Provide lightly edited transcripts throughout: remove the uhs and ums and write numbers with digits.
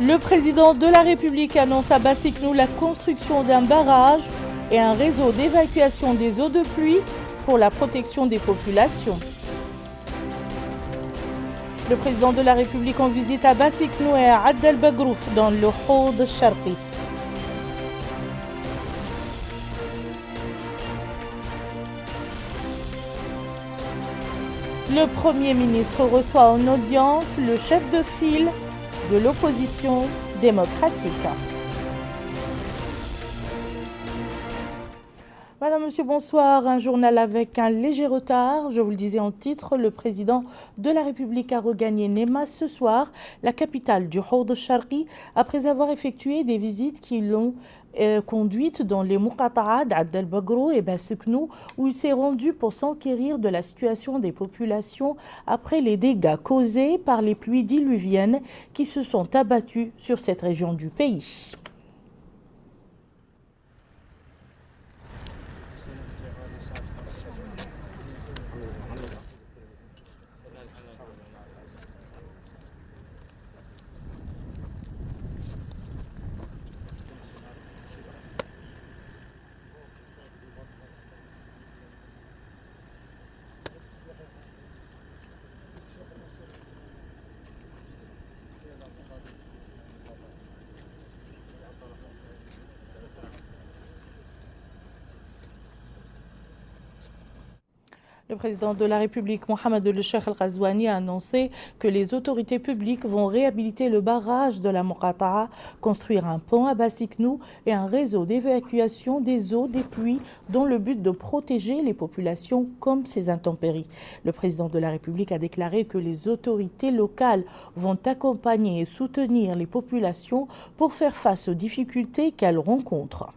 Le président de la République annonce à Bassiknou la construction d'un barrage et un réseau d'évacuation des eaux de pluie pour la protection des populations. Le président de la République en visite à Bassiknou et à Add el-Bagrou dans le Houd al-Sharqi. Le Premier ministre reçoit en audience le chef de file de l'opposition démocratique. Madame, Monsieur, bonsoir. Un journal avec un léger retard. Je vous le disais en titre, le président de la République a regagné Nema ce soir, la capitale du Houd al-Sharqi, après avoir effectué des visites qui l'ont conduite dans les Muqata'a d'Add el-Bagrou et Bassiknou, où il s'est rendu pour s'enquérir de la situation des populations après les dégâts causés par les pluies diluviennes qui se sont abattues sur cette région du pays. Le président de la République, Mohamed El-Cheikh El-Ghazouani, a annoncé que les autorités publiques vont réhabiliter le barrage de la Muqata'a, construire un pont à Bassiknou et un réseau d'évacuation des eaux des pluies dans le but de protéger les populations comme ces intempéries. Le président de la République a déclaré que les autorités locales vont accompagner et soutenir les populations pour faire face aux difficultés qu'elles rencontrent.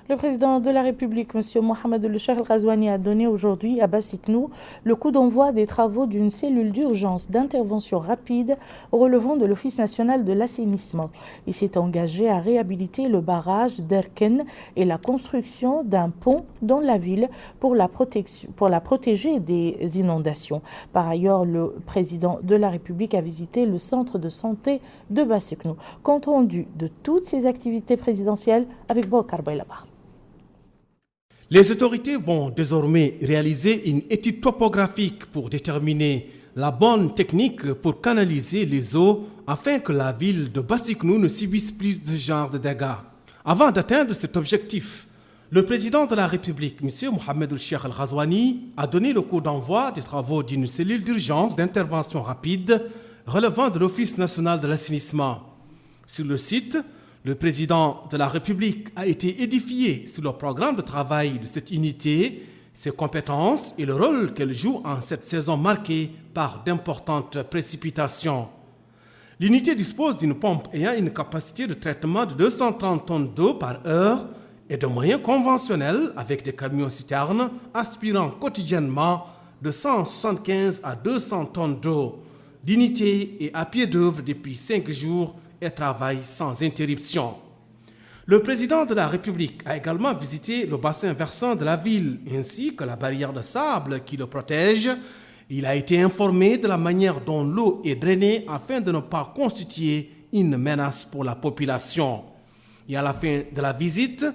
Le président de la République, M. Mohamed El-Cheikh El-Ghazouani, a donné aujourd'hui à Bassiknou le coup d'envoi des travaux d'une cellule d'urgence d'intervention rapide relevant de l'Office national de l'assainissement. Il s'est engagé à réhabiliter le barrage d'Erken et la construction d'un pont dans la ville pour la protéger des inondations. Par ailleurs, le président de la République a visité le centre de santé de Bassiknou. Compte rendu de toutes ces activités présidentielles avec Bokar Baylabar. Les autorités vont désormais réaliser une étude topographique pour déterminer la bonne technique pour canaliser les eaux afin que la ville de Bassiknou ne subisse plus de ce genre de dégâts. Avant d'atteindre cet objectif, le président de la République, M. Mohamed El-Cheikh El-Ghazouani, a donné le coup d'envoi des travaux d'une cellule d'urgence d'intervention rapide relevant de l'Office national de l'assainissement. Sur le site, le président de la République a été édifié sur le programme de travail de cette unité, ses compétences et le rôle qu'elle joue en cette saison marquée par d'importantes précipitations. L'unité dispose d'une pompe ayant une capacité de traitement de 230 tonnes d'eau par heure et de moyens conventionnels avec des camions-citernes aspirant quotidiennement de 175 à 200 tonnes d'eau. L'unité est à pied d'œuvre depuis 5 jours et travaille sans interruption. Le président de la République a également visité le bassin versant de la ville ainsi que la barrière de sable qui le protège. Il a été informé de la manière dont l'eau est drainée afin de ne pas constituer une menace pour la population. Et à la fin de la visite,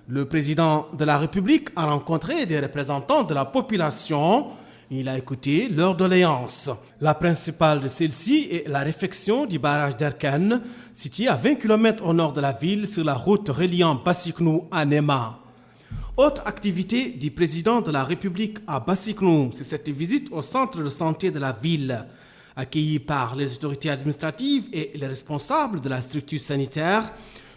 le président de la République a rencontré des représentants de la population. Il a écouté leurs doléances. La principale de celle-ci est la réfection du barrage d'Erken, situé à 20 km au nord de la ville sur la route reliant Bassiknou à Nema. Autre activité du président de la République à Bassiknou, c'est cette visite au centre de santé de la ville. Accueilli par les autorités administratives et les responsables de la structure sanitaire,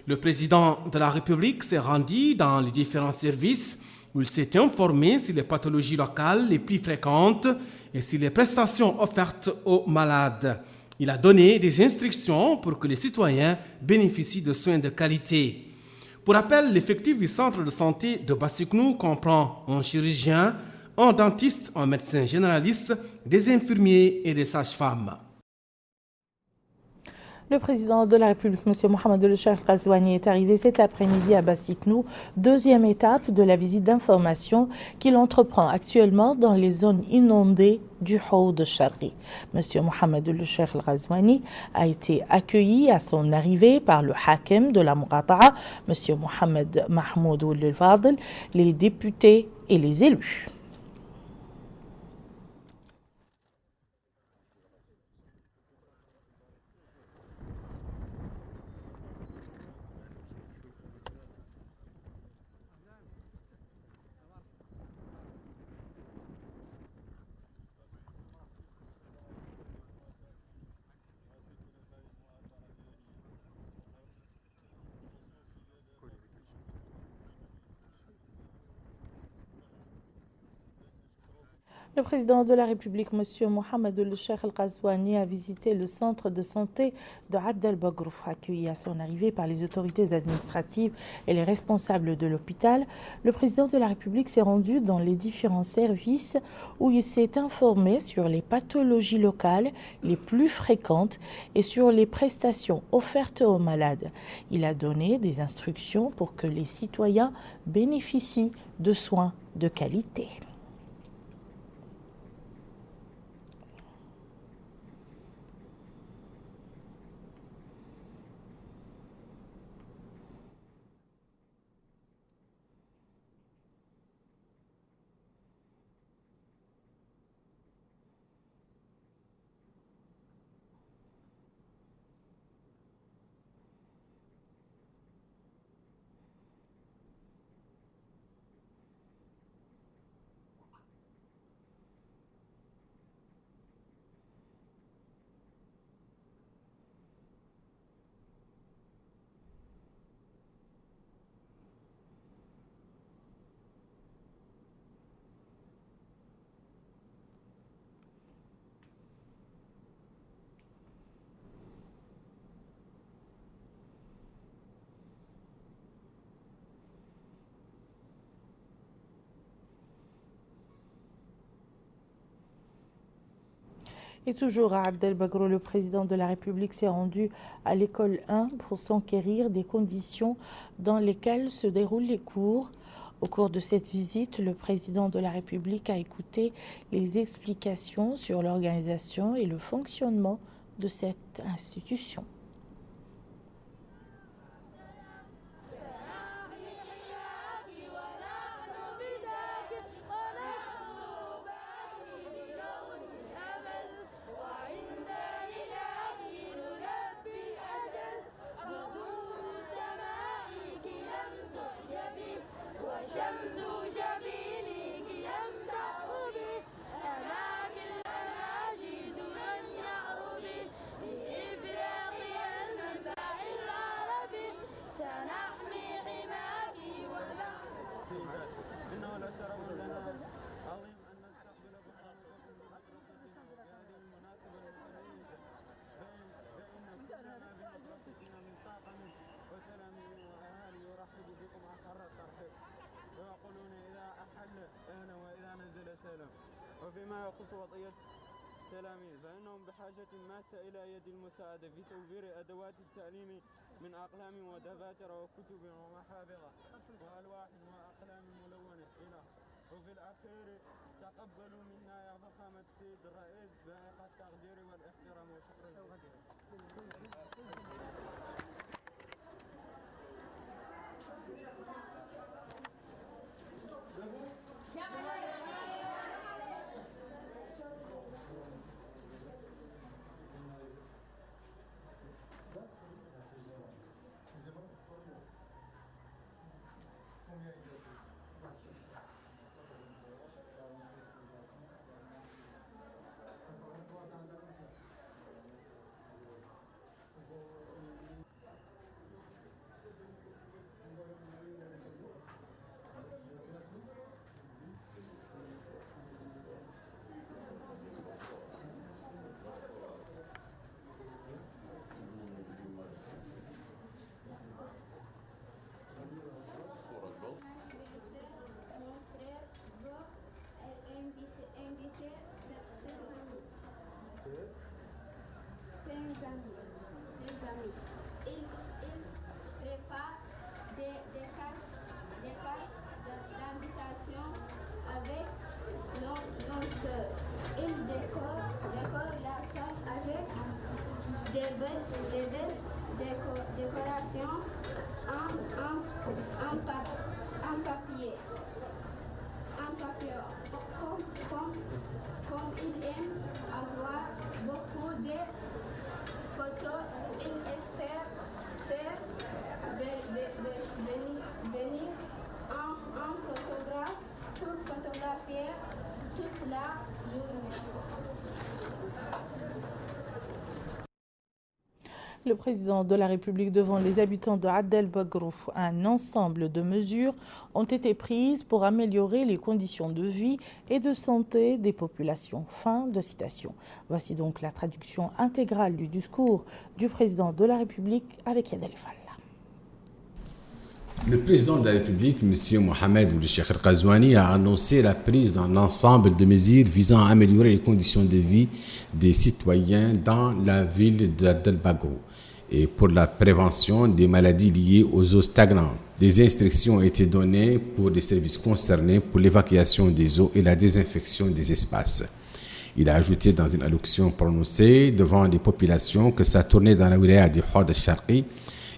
le président de la République s'est rendu dans les différents services où il s'est informé sur les pathologies locales les plus fréquentes et sur les prestations offertes aux malades. Il a donné des instructions pour que les citoyens bénéficient de soins de qualité. Pour rappel, l'effectif du centre de santé de Bassiknou comprend un chirurgien, un dentiste, un médecin généraliste, des infirmiers et des sages-femmes. Le président de la République, M. Mohamed El-Cheikh Ghazouani, est arrivé cet après-midi à Bassiknou, deuxième étape de la visite d'information qu'il entreprend actuellement dans les zones inondées du Haut Charri. M. Mohamed El-Cheikh Ghazouani a été accueilli à son arrivée par le Hakem de la Muqata'a, M. Mohamed Mahmoud Ould Fadel, les députés et les élus. Le président de la République, M. Mohamed El-Cheikh Ghazouani, a visité le centre de santé de Add el-Bagrouf, accueilli à son arrivée par les autorités administratives et les responsables de l'hôpital. Le président de la République s'est rendu dans les différents services où il s'est informé sur les pathologies locales les plus fréquentes et sur les prestations offertes aux malades. Il a donné des instructions pour que les citoyens bénéficient de soins de qualité. Et toujours à Add el-Bagrouf, le président de la République s'est rendu à l'école 1 pour s'enquérir des conditions dans lesquelles se déroulent les cours. Au cours de cette visite, le président de la République a écouté les explications sur l'organisation et le fonctionnement de cette institution. وفيما يخص وضعية التلاميذ فإنهم بحاجة ماسة إلى يد المساعدة في توفير أدوات التعليم من أقلام ودفاتر وكتب ومحافظ وألواح وأقلام ملونة إلى وفي الأخير تقبلوا منا يا فخامة السيد الرئيس فائق التقدير والاحترام وشكرا des belles décorations en papier. Comme il aime avoir beaucoup de photos, il espère faire venir un photographe pour photographier toute la journée. Le président de la République devant les habitants de Add el-Bagrou. Un ensemble de mesures ont été prises pour améliorer les conditions de vie et de santé des populations. Fin de citation. Voici donc la traduction intégrale du discours du président de la République avec Yad El-Falla. Le président de la République, M. Mohamed Ould Cheikh Al-Ghazouani, a annoncé la prise d'un ensemble de mesures visant à améliorer les conditions de vie des citoyens dans la ville d'Add el-Bagrou et pour la prévention des maladies liées aux eaux stagnantes. Des instructions ont été données pour les services concernés pour l'évacuation des eaux et la désinfection des espaces. Il a ajouté dans une allocution prononcée devant les populations que sa tournée dans la wilaya du Hod al-Sharqi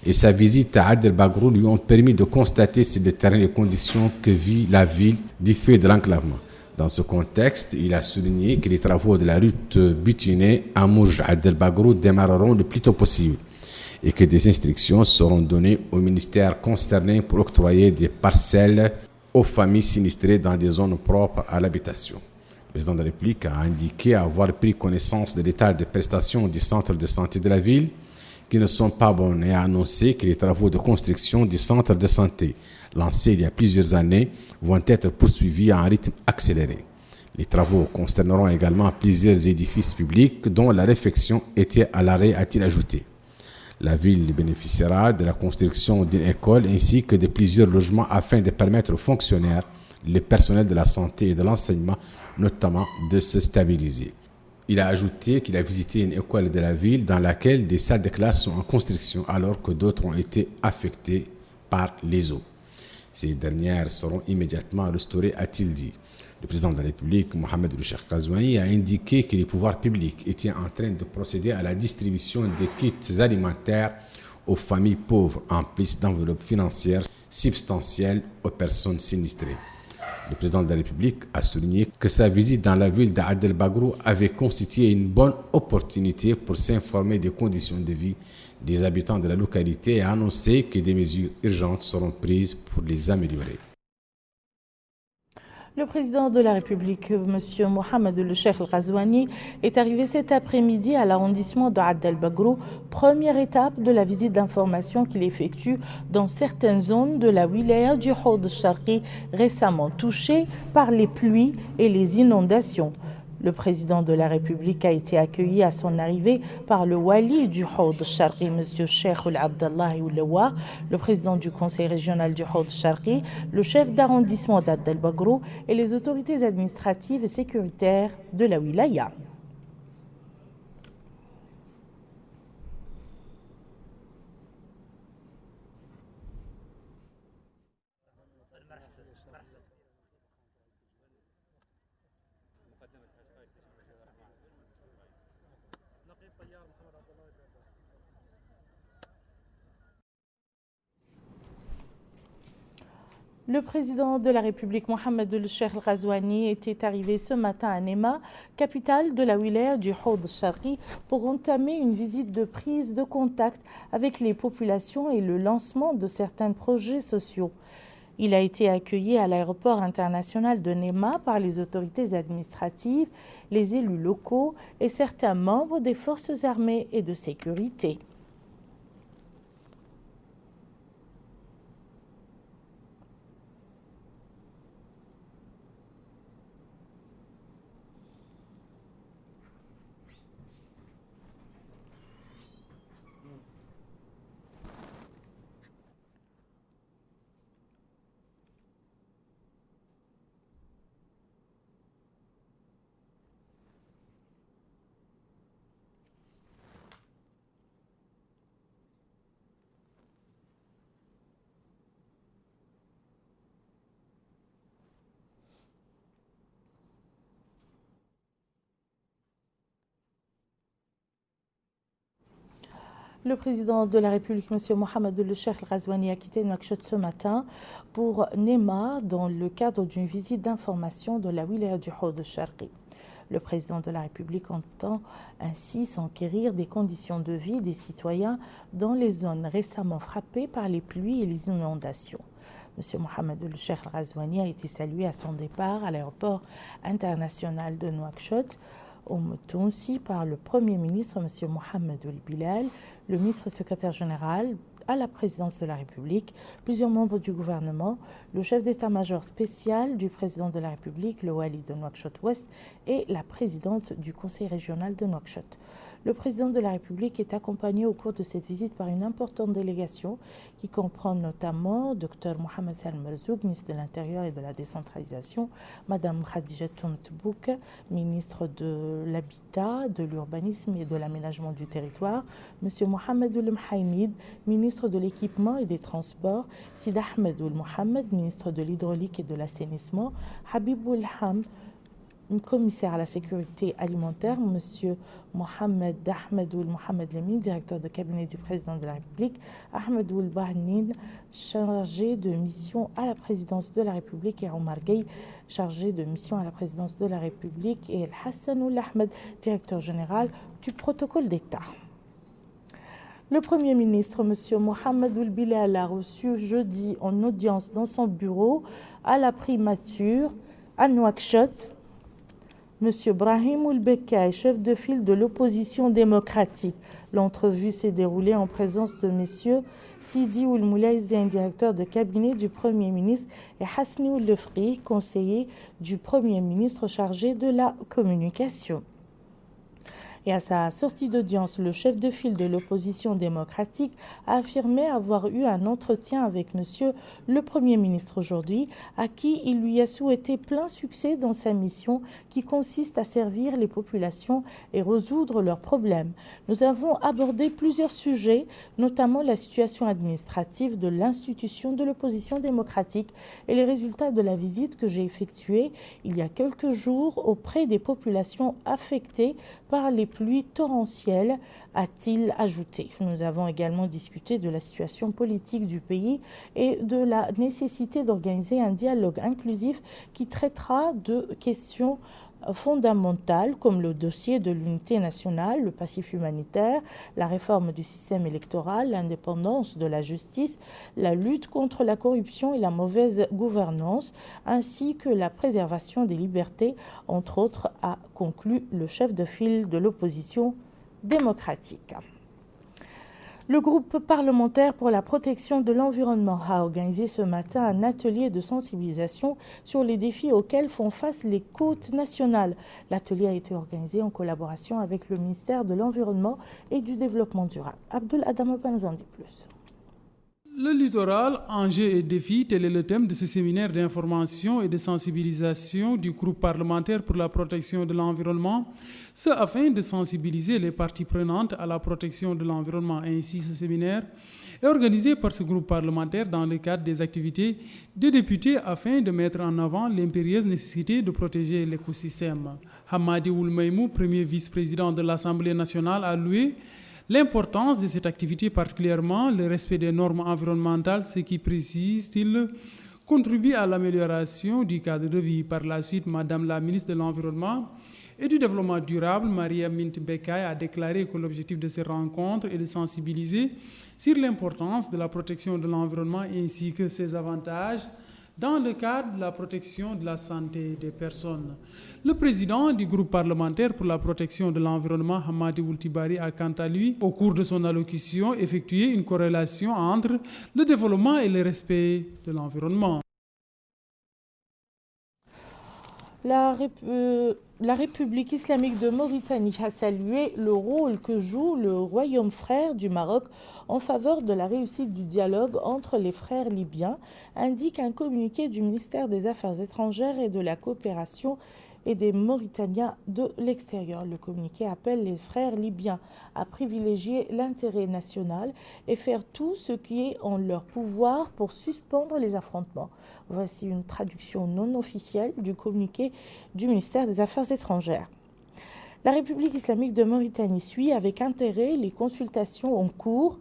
et sa visite à Add el-Bagrou lui ont permis de constater sur le terrain les conditions que vit la ville du fait de l'enclavement. Dans ce contexte, il a souligné que les travaux de la route bitunée à Mourj-Add el-Bagrou démarreront le plus tôt possible et que des instructions seront données au ministère concerné pour octroyer des parcelles aux familles sinistrées dans des zones propres à l'habitation. Le président de la République a indiqué avoir pris connaissance de l'état de prestations du centre de santé de la ville qui ne sont pas bonnes et a annoncé que les travaux de construction du centre de santé lancés il y a plusieurs années vont être poursuivis à un rythme accéléré. Les travaux concerneront également plusieurs édifices publics dont la réfection était à l'arrêt, a-t-il ajouté. La ville bénéficiera de la construction d'une école ainsi que de plusieurs logements afin de permettre aux fonctionnaires, les personnels de la santé et de l'enseignement notamment, de se stabiliser. Il a ajouté qu'il a visité une école de la ville dans laquelle des salles de classe sont en construction alors que d'autres ont été affectées par les eaux. Ces dernières seront immédiatement restaurées, a-t-il dit. Le président de la République, Mohamed Ould Cheikh Al-Ghazouani, a indiqué que les pouvoirs publics étaient en train de procéder à la distribution des kits alimentaires aux familles pauvres en plus d'enveloppes financières substantielles aux personnes sinistrées. Le président de la République a souligné que sa visite dans la ville d'Add el-Bagrou avait constitué une bonne opportunité pour s'informer des conditions de vie des habitants de la localité et a annoncé que des mesures urgentes seront prises pour les améliorer. Le président de la République, M. Mohamed Ould Cheikh Al-Ghazouani, est arrivé cet après-midi à l'arrondissement de Add el-Bagrou, première étape de la visite d'information qu'il effectue dans certaines zones de la wilaya du Hod al-Sharqi récemment touchées par les pluies et les inondations. Le président de la République a été accueilli à son arrivée par le wali du Hod al-Sharqi, M. Cheikh Abdallah Oulewa, le président du conseil régional du Hod al-Sharqi, le chef d'arrondissement d'Add el-Bagrou et les autorités administratives et sécuritaires de la wilaya. Le président de la République, Mohamed Ould Cheikh Al-Ghazouani, était arrivé ce matin à Nema, capitale de la wilaya du Hod al-Sharqi, pour entamer une visite de prise de contact avec les populations et le lancement de certains projets sociaux. Il a été accueilli à l'aéroport international de Nema par les autorités administratives, les élus locaux et certains membres des forces armées et de sécurité. Le président de la République, M. Mohamed El-Cheikh Al-Ghazouani, a quitté Nouakchott ce matin pour Nema dans le cadre d'une visite d'information de la wilaya du Houd Sharqi. Le président de la République entend ainsi s'enquérir des conditions de vie des citoyens dans les zones récemment frappées par les pluies et les inondations. M. Mohamed El-Cheikh Al-Ghazouani a été salué à son départ à l'aéroport international de Nouakchott, au Moutounsi, par le Premier ministre, M. Mohamed El-Bilal, le ministre secrétaire général à la présidence de la République, plusieurs membres du gouvernement, le chef d'état-major spécial du président de la République, le Wali de Nouakchott-Ouest, et la présidente du conseil régional de Nouakchott. Le président de la République est accompagné au cours de cette visite par une importante délégation qui comprend notamment Dr Mohamed Salim Merzouk, ministre de l'Intérieur et de la Décentralisation, Mme Khadija Toumtbouk, ministre de l'Habitat, de l'Urbanisme et de l'Aménagement du Territoire, M. Mohamed Ould Mhaïmid, ministre de l'Équipement et des Transports, Sid Ahmed Ould Mohamed, ministre de l'Hydraulique et de l'Assainissement, Habib Ould Ham, commissaire à la sécurité alimentaire, M. Mohamed Ahmed Ould Mohamed Lamine, directeur de cabinet du président de la République, Ahmed Ould Bahnin, chargé de mission à la présidence de la République, et Omar Gueye, chargé de mission à la présidence de la République, et El Hassan Ould Ahmed, directeur général du protocole d'État. Le Premier ministre, M. Mohamed El-Bilal, a reçu jeudi en audience dans son bureau à la primature à Nouakchott M. Brahim Ould-Bekkay, chef de file de l'opposition démocratique. L'entrevue s'est déroulée en présence de M. Sidi Ould Moulaïzine, directeur de cabinet du Premier ministre, et Hasni Ould Lefri, conseiller du Premier ministre chargé de la communication. Et à sa sortie d'audience, le chef de file de l'opposition démocratique a affirmé avoir eu un entretien avec monsieur le Premier ministre aujourd'hui, à qui il lui a souhaité plein succès dans sa mission qui consiste à servir les populations et résoudre leurs problèmes. Nous avons abordé plusieurs sujets, notamment la situation administrative de l'institution de l'opposition démocratique et les résultats de la visite que j'ai effectuée il y a quelques jours auprès des populations affectées par les pluies torrentielles, a-t-il ajouté. Nous avons également discuté de la situation politique du pays et de la nécessité d'organiser un dialogue inclusif qui traitera de questions fondamentales comme le dossier de l'unité nationale, le passif humanitaire, la réforme du système électoral, l'indépendance de la justice, la lutte contre la corruption et la mauvaise gouvernance, ainsi que la préservation des libertés, entre autres, a conclu le chef de file de l'opposition démocratique. Le groupe parlementaire pour la protection de l'environnement a organisé ce matin un atelier de sensibilisation sur les défis auxquels font face les côtes nationales. L'atelier a été organisé en collaboration avec le ministère de l'Environnement et du Développement durable. Abdul Adamouba nous en dit plus. Le littoral, enjeux et défis, tel est le thème de ce séminaire d'information et de sensibilisation du groupe parlementaire pour la protection de l'environnement, ce afin de sensibiliser les parties prenantes à la protection de l'environnement. Ainsi, ce séminaire est organisé par ce groupe parlementaire dans le cadre des activités des députés afin de mettre en avant l'impérieuse nécessité de protéger l'écosystème. Hamadi Ould Maïmou, premier vice-président de l'Assemblée nationale, a loué l'importance de cette activité, particulièrement le respect des normes environnementales, ce qui, précise-t-il, contribue à l'amélioration du cadre de vie. Par la suite, Madame la ministre de l'Environnement et du Développement durable, Maria Mint Bekkay, a déclaré que l'objectif de ces rencontres est de sensibiliser sur l'importance de la protection de l'environnement ainsi que ses avantages dans le cadre de la protection de la santé des personnes. Le président du groupe parlementaire pour la protection de l'environnement, Hamadi Ould Tibari, a quant à lui, au cours de son allocution, effectué une corrélation entre le développement et le respect de l'environnement. La République islamique de Mauritanie a salué le rôle que joue le royaume frère du Maroc en faveur de la réussite du dialogue entre les frères libyens, indique un communiqué du ministère des Affaires étrangères et de la coopération et des Mauritaniens de l'extérieur. Le communiqué appelle les frères libyens à privilégier l'intérêt national et faire tout ce qui est en leur pouvoir pour suspendre les affrontements. Voici une traduction non officielle du communiqué du ministère des Affaires étrangères. La République islamique de Mauritanie suit avec intérêt les consultations en cours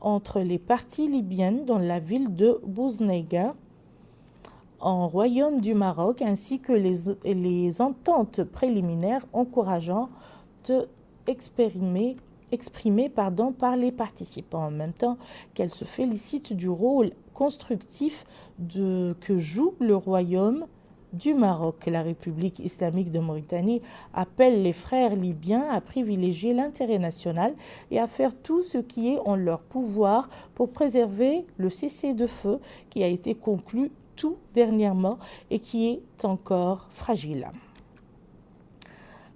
entre les parties libyennes dans la ville de Bouznega, en Royaume du Maroc, ainsi que les ententes préliminaires encourageantes exprimées par les participants, en même temps qu'elle se félicite du rôle constructif que joue le Royaume du Maroc. La République islamique de Mauritanie appelle les frères libyens à privilégier l'intérêt national et à faire tout ce qui est en leur pouvoir pour préserver le cessez-le-feu qui a été conclu tout dernièrement et qui est encore fragile.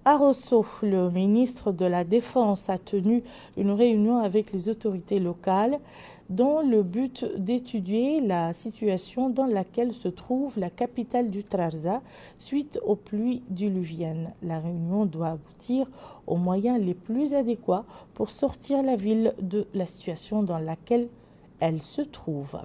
À Rosso, le ministre de la Défense a tenu une réunion avec les autorités locales dans le but d'étudier la situation dans laquelle se trouve la capitale du Trarza suite aux pluies diluviennes. La réunion doit aboutir aux moyens les plus adéquats pour sortir la ville de la situation dans laquelle elle se trouve.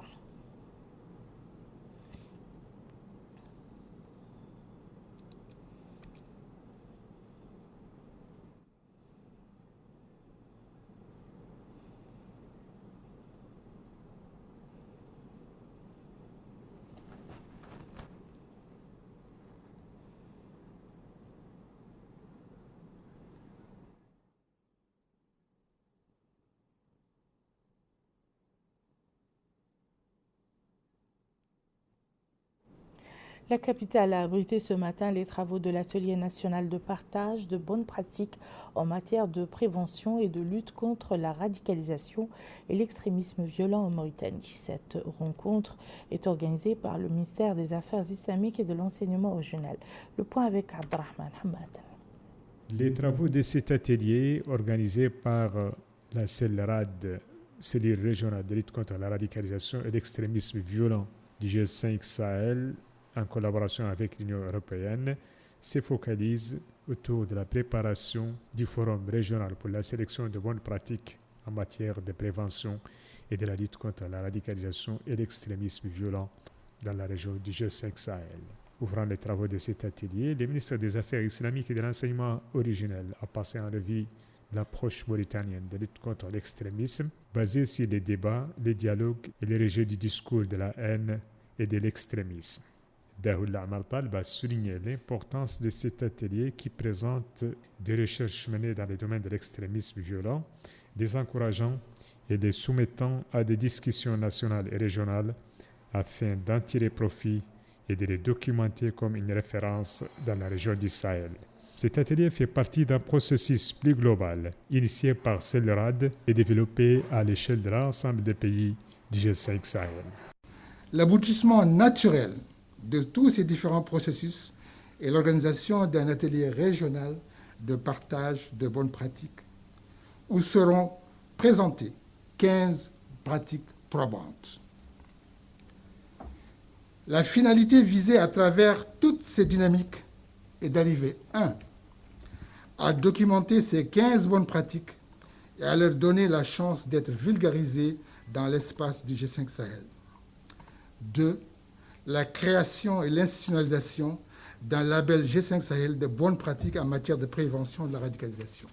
La capitale a abrité ce matin les travaux de l'atelier national de partage de bonnes pratiques en matière de prévention et de lutte contre la radicalisation et l'extrémisme violent en Mauritanie. Cette rencontre est organisée par le ministère des Affaires islamiques et de l'enseignement régional. Le point avec Abdrahman Hamad. Les travaux de cet atelier organisé par la CELRAD, cellule régionale de lutte contre la radicalisation et l'extrémisme violent du G5 Sahel, en collaboration avec l'Union européenne, se focalise autour de la préparation du forum régional pour la sélection de bonnes pratiques en matière de prévention et de la lutte contre la radicalisation et l'extrémisme violent dans la région du G5 Sahel. Ouvrant les travaux de cet atelier, le ministre des Affaires islamiques et de l'enseignement originel a passé en revue l'approche mauritanienne de lutte contre l'extrémisme basée sur les débats, les dialogues et les rejets du discours de la haine et de l'extrémisme. Dahoula Amartal va souligner l'importance de cet atelier qui présente des recherches menées dans le domaine de l'extrémisme violent, les encourageant et les soumettant à des discussions nationales et régionales afin d'en tirer profit et de les documenter comme une référence dans la région du Sahel. Cet atelier fait partie d'un processus plus global, initié par CELRAD et développé à l'échelle de l'ensemble des pays du G5 Sahel. L'aboutissement naturel de tous ces différents processus est l'organisation d'un atelier régional de partage de bonnes pratiques, où seront présentées 15 pratiques probantes. La finalité visée à travers toutes ces dynamiques est d'arriver, 1. à documenter ces 15 bonnes pratiques et à leur donner la chance d'être vulgarisées dans l'espace du G5 Sahel. 2. La création et l'institutionnalisation d'un label G5 Sahel de bonnes pratiques en matière de prévention de la radicalisation.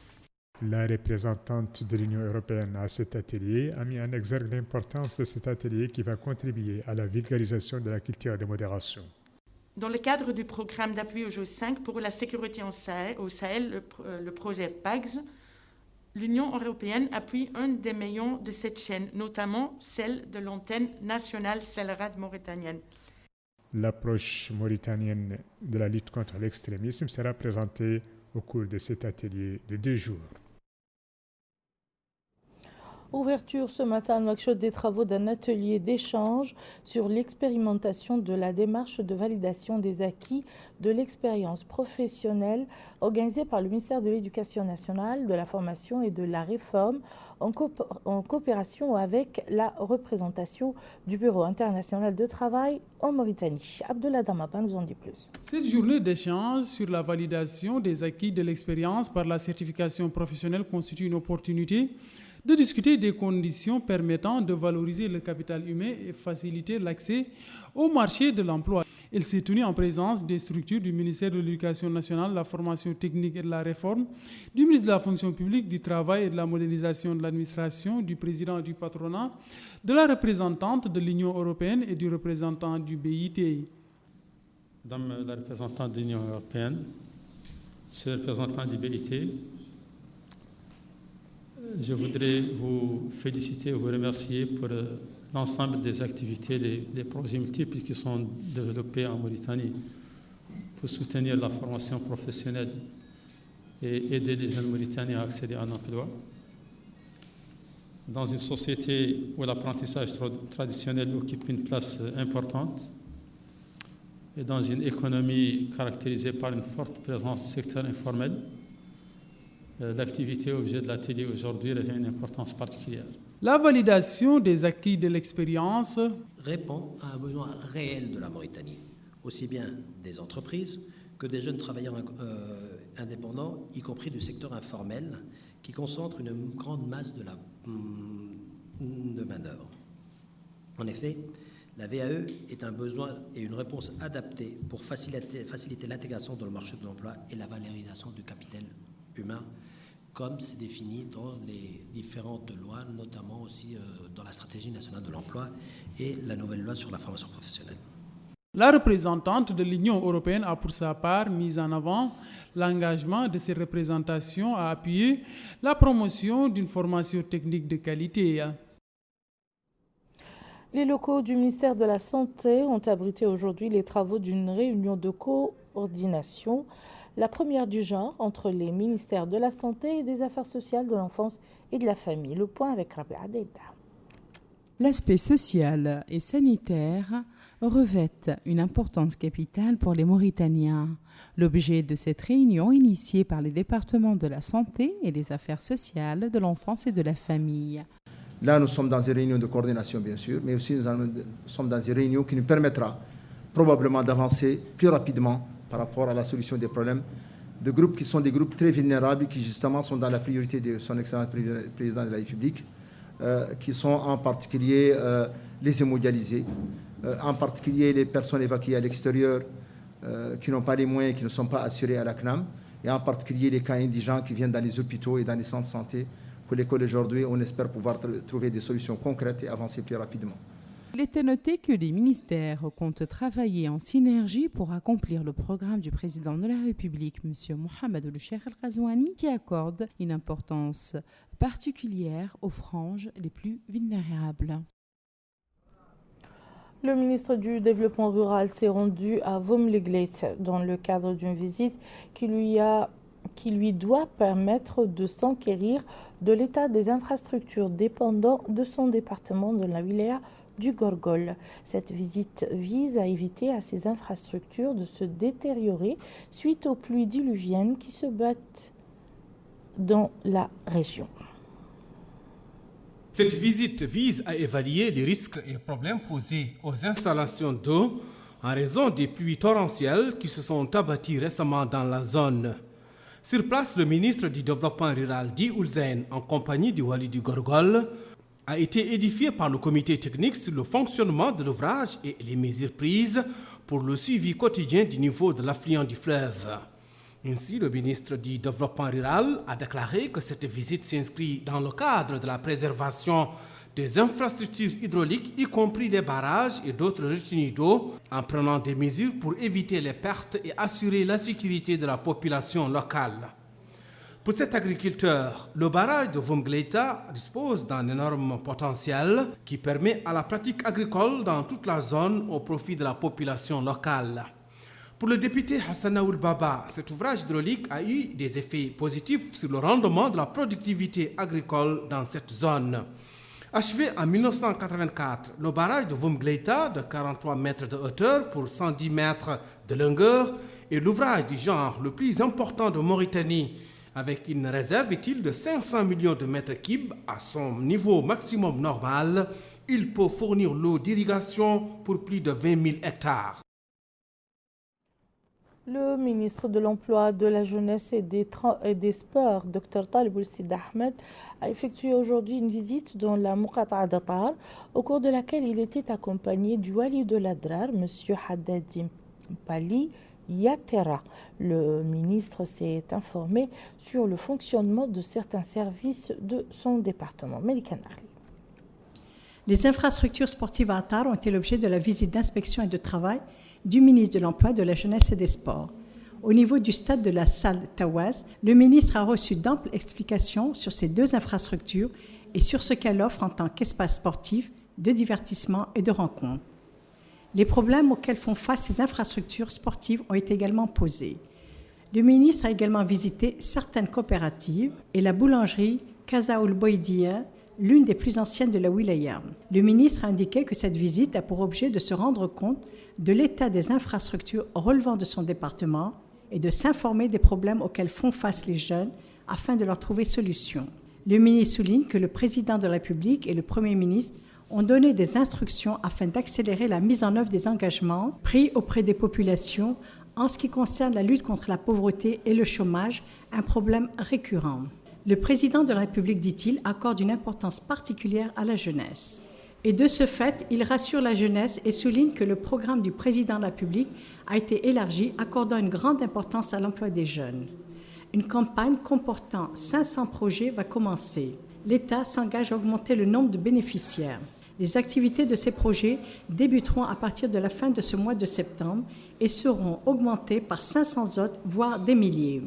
La représentante de l'Union européenne à cet atelier a mis en exergue l'importance de cet atelier qui va contribuer à la vulgarisation de la culture de modération. Dans le cadre du programme d'appui au G5 pour la sécurité au Sahel, le projet PAGS, l'Union européenne appuie un des maillons de cette chaîne, notamment celle de l'antenne nationale CELRAD mauritanienne. L'approche mauritanienne de la lutte contre l'extrémisme sera présentée au cours de cet atelier de 2 jours. Ouverture ce matin à Nouakchott des travaux d'un atelier d'échange sur l'expérimentation de la démarche de validation des acquis de l'expérience professionnelle organisée par le ministère de l'Éducation nationale, de la formation et de la réforme en coopération avec la représentation du Bureau international de travail en Mauritanie. Abdullah Damaba nous en dit plus. Cette journée d'échange sur la validation des acquis de l'expérience par la certification professionnelle constitue une opportunité de discuter des conditions permettant de valoriser le capital humain et faciliter l'accès au marché de l'emploi. Elle s'est tenue en présence des structures du ministère de l'Éducation nationale, de la formation technique et de la réforme, du ministre de la fonction publique, du travail et de la modernisation de l'administration, du président du patronat, de la représentante de l'Union européenne et du représentant du BIT. Madame la représentante de l'Union européenne, Monsieur le représentant du BIT, je voudrais vous féliciter et vous remercier pour l'ensemble des activités, des projets multiples qui sont développés en Mauritanie pour soutenir la formation professionnelle et aider les jeunes Mauritaniens à accéder à un emploi. Dans une société où l'apprentissage traditionnel occupe une place importante et dans une économie caractérisée par une forte présence du secteur informel, l'activité objet de l'atelier aujourd'hui revêt une importance particulière. La validation des acquis de l'expérience répond à un besoin réel de la Mauritanie, aussi bien des entreprises que des jeunes travailleurs indépendants, y compris du secteur informel, qui concentre une grande masse de main-d'œuvre. En effet, la VAE est un besoin et une réponse adaptée pour faciliter l'intégration dans le marché de l'emploi et la valorisation du capital humain, comme c'est défini dans les différentes lois, notamment aussi dans la stratégie nationale de l'emploi et la nouvelle loi sur la formation professionnelle. La représentante de l'Union européenne a pour sa part mis en avant l'engagement de ces représentations à appuyer la promotion d'une formation technique de qualité. Les locaux du ministère de la Santé ont abrité aujourd'hui les travaux d'une réunion de coordination, la première du genre entre les ministères de la Santé et des Affaires sociales, de l'enfance et de la famille. Le point avec Rabia Deida. L'aspect social et sanitaire revêtent une importance capitale pour les Mauritaniens. L'objet de cette réunion, initiée par les départements de la santé et des affaires sociales, de l'enfance et de la famille. Là, nous sommes dans une réunion de coordination, bien sûr, mais aussi nous sommes dans une réunion qui nous permettra probablement d'avancer plus rapidement par rapport à la solution des problèmes de groupes qui sont des groupes très vulnérables, qui justement sont dans la priorité de son excellence président de la République, qui sont en particulier les hémodialysés, en particulier les personnes évacuées à l'extérieur qui n'ont pas les moyens, qui ne sont pas assurés à la CNAM, et en particulier les cas indigents qui viennent dans les hôpitaux et dans les centres de santé, pour lesquels aujourd'hui on espère pouvoir trouver des solutions concrètes et avancer plus rapidement. Il était noté que les ministères comptent travailler en synergie pour accomplir le programme du président de la République, M. Mohamed El-Cheikh El-Ghazouani, qui accorde une importance particulière aux franges les plus vulnérables. Le ministre du Développement rural s'est rendu à Vomliglet dans le cadre d'une visite qui lui doit permettre de s'enquérir de l'état des infrastructures dépendant de son département de la wilaya du Gorgol. Cette visite vise à éviter à ces infrastructures de se détériorer suite aux pluies diluviennes qui se battent dans la région. Cette visite vise à évaluer les risques et problèmes posés aux installations d'eau en raison des pluies torrentielles qui se sont abattues récemment dans la zone. Sur place, le ministre du Développement rural Di Oulzain, en compagnie du Wali du Gorgol, a été édifié par le comité technique sur le fonctionnement de l'ouvrage et les mesures prises pour le suivi quotidien du niveau de l'affluent du fleuve. Ainsi, le ministre du Développement rural a déclaré que cette visite s'inscrit dans le cadre de la préservation des infrastructures hydrauliques, y compris les barrages et d'autres retenues d'eau, en prenant des mesures pour éviter les pertes et assurer la sécurité de la population locale. Pour cet agriculteur, le barrage de Vomgleita dispose d'un énorme potentiel qui permet à la pratique agricole dans toute la zone au profit de la population locale. Pour le député Hassanaoul Baba, cet ouvrage hydraulique a eu des effets positifs sur le rendement de la productivité agricole dans cette zone. Achevé en 1984, le barrage de Vomgleita, de 43 mètres de hauteur pour 110 mètres de longueur, est l'ouvrage du genre le plus important de Mauritanie, avec une réserve utile de 500 millions de mètres cubes à son niveau maximum normal. Il peut fournir l'eau d'irrigation pour plus de 20 000 hectares. Le ministre de l'Emploi, de la Jeunesse et des Sports, Dr Talib Ould Ahmed, a effectué aujourd'hui une visite dans la Muqata'a d'Atar, au cours de laquelle il était accompagné du Wali de l'Adrar, M. Haddadi Mpali Yatera. Le ministre s'est informé sur le fonctionnement de certains services de son département. Melika Narli. Les infrastructures sportives à Atar ont été l'objet de la visite d'inspection et de travail du ministre de l'Emploi, de la Jeunesse et des Sports. Au niveau du stade de la salle Tawaz, le ministre a reçu d'amples explications sur ces deux infrastructures et sur ce qu'elle offre en tant qu'espace sportif, de divertissement et de rencontre. Les problèmes auxquels font face ces infrastructures sportives ont été également posés. Le ministre a également visité certaines coopératives et la boulangerie Casa Ould Boïdia, l'une des plus anciennes de la wilaya. Le ministre a indiqué que cette visite a pour objet de se rendre compte de l'état des infrastructures relevant de son département et de s'informer des problèmes auxquels font face les jeunes afin de leur trouver solution. Le ministre souligne que le président de la République et le Premier ministre ont donné des instructions afin d'accélérer la mise en œuvre des engagements pris auprès des populations en ce qui concerne la lutte contre la pauvreté et le chômage, un problème récurrent. Le président de la République, dit-il, accorde une importance particulière à la jeunesse. Et de ce fait, il rassure la jeunesse et souligne que le programme du président de la République a été élargi, accordant une grande importance à l'emploi des jeunes. Une campagne comportant 500 projets va commencer. L'État s'engage à augmenter le nombre de bénéficiaires. Les activités de ces projets débuteront à partir de la fin de ce mois de septembre et seront augmentées par 500 autres, voire des milliers.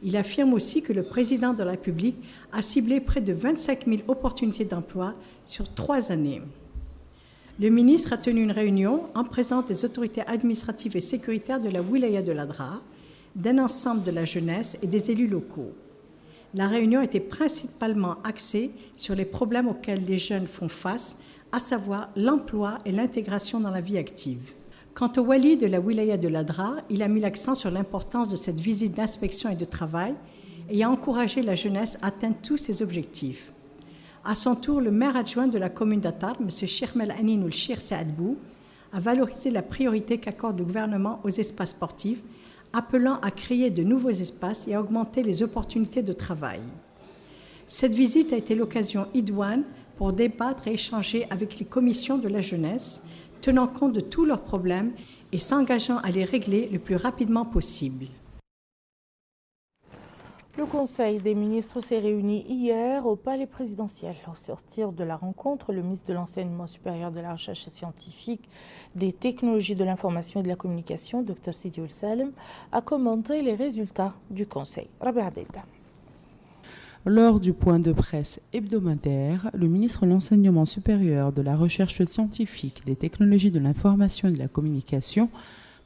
Il affirme aussi que le président de la République a ciblé près de 25 000 opportunités d'emploi sur 3 années. Le ministre a tenu une réunion en présence des autorités administratives et sécuritaires de la wilaya de l'Adrar, d'un ensemble de la jeunesse et des élus locaux. La réunion était principalement axée sur les problèmes auxquels les jeunes font face, à savoir l'emploi et l'intégration dans la vie active. Quant au wali de la wilaya de l'Adrar, il a mis l'accent sur l'importance de cette visite d'inspection et de travail et a encouragé la jeunesse à atteindre tous ses objectifs. À son tour, le maire adjoint de la commune d'Atar, M. Chirmel Anin ou Chir Saadbou, a valorisé la priorité qu'accorde le gouvernement aux espaces sportifs, appelant à créer de nouveaux espaces et à augmenter les opportunités de travail. Cette visite a été l'occasion idoine pour débattre et échanger avec les commissions de la jeunesse, tenant compte de tous leurs problèmes et s'engageant à les régler le plus rapidement possible. Le Conseil des ministres s'est réuni hier au Palais présidentiel. Au sortir de la rencontre, le ministre de l'Enseignement supérieur, de la Recherche scientifique, des technologies de l'information et de la communication, Dr Sidi Ould Salem, a commenté les résultats du Conseil. Rabia Deida. Lors du point de presse hebdomadaire, le ministre de l'Enseignement supérieur, de la Recherche scientifique, des technologies de l'information et de la communication,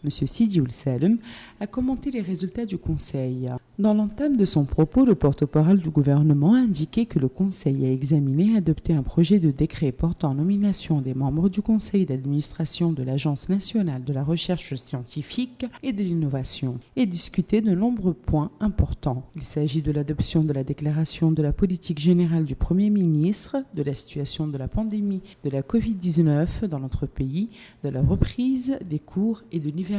M. Sidi Ould Salem, a commenté les résultats du Conseil. Dans l'entame de son propos, le porte-parole du gouvernement a indiqué que le Conseil a examiné et adopté un projet de décret portant nomination des membres du Conseil d'administration de l'Agence nationale de la recherche scientifique et de l'innovation et discuté de nombreux points importants. Il s'agit de l'adoption de la déclaration de la politique générale du Premier ministre, de la situation de la pandémie de la Covid-19 dans notre pays, de la reprise des cours et de l'hivernage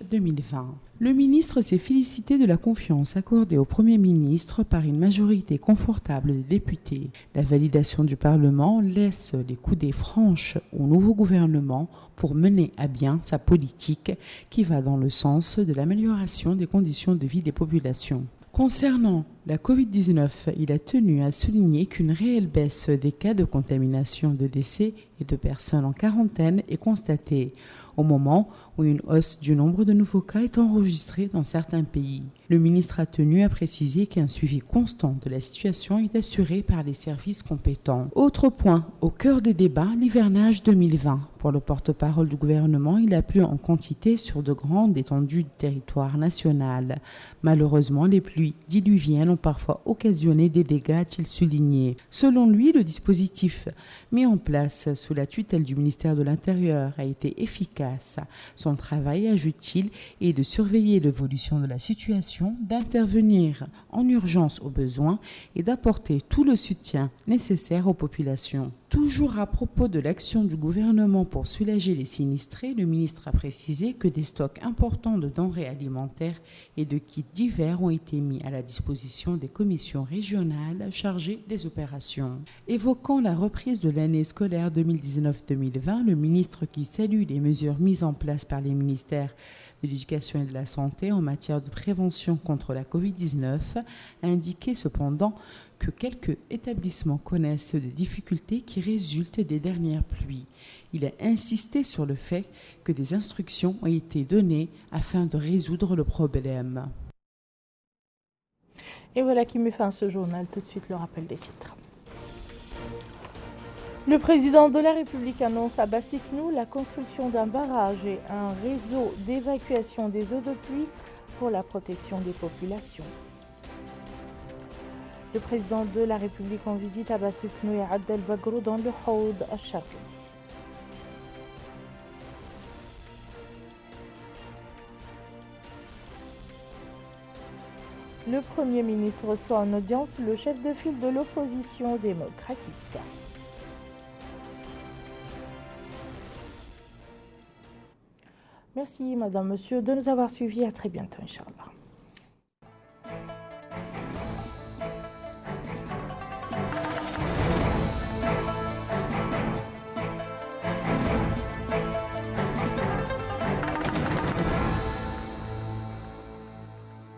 2020. Le ministre s'est félicité de la confiance accordée au Premier ministre par une majorité confortable des députés. La validation du Parlement laisse les coudées franches au nouveau gouvernement pour mener à bien sa politique qui va dans le sens de l'amélioration des conditions de vie des populations. Concernant la Covid-19, il a tenu à souligner qu'une réelle baisse des cas de contamination, de décès et de personnes en quarantaine est constatée, au moment où une hausse du nombre de nouveaux cas est enregistrée dans certains pays. Le ministre a tenu à préciser qu'un suivi constant de la situation est assuré par les services compétents. Autre point, au cœur des débats, l'hivernage 2020. Pour le porte-parole du gouvernement, il a plu en quantité sur de grandes étendues du territoire national. Malheureusement, les pluies diluviennes ont parfois occasionné des dégâts, a-t-il souligné. Selon lui, le dispositif mis en place sous la tutelle du ministère de l'Intérieur a été efficace. Son travail, ajoute-t-il, est de surveiller l'évolution de la situation, d'intervenir en urgence aux besoins et d'apporter tout le soutien nécessaire aux populations. Toujours à propos de l'action du gouvernement pour soulager les sinistrés, le ministre a précisé que des stocks importants de denrées alimentaires et de kits divers ont été mis à la disposition des commissions régionales chargées des opérations. Évoquant la reprise de l'année scolaire 2019-2020, le ministre, qui salue les mesures mises en place par les ministères de l'Éducation et de la Santé en matière de prévention contre la Covid-19, a indiqué cependant que quelques établissements connaissent des difficultés qui résultent des dernières pluies. Il a insisté sur le fait que des instructions ont été données afin de résoudre le problème. Et voilà qui met fin à ce journal. Tout de suite, le rappel des titres. Le président de la République annonce à Bassiknou la construction d'un barrage et un réseau d'évacuation des eaux de pluie pour la protection des populations. Le président de la République en visite à Bassiknou et Ad El Bagrou dans le Haoud al-Sharqi. Le Premier ministre reçoit en audience le chef de file de l'opposition démocratique. Merci, Madame, Monsieur, de nous avoir suivis. À très bientôt, Inch'Allah.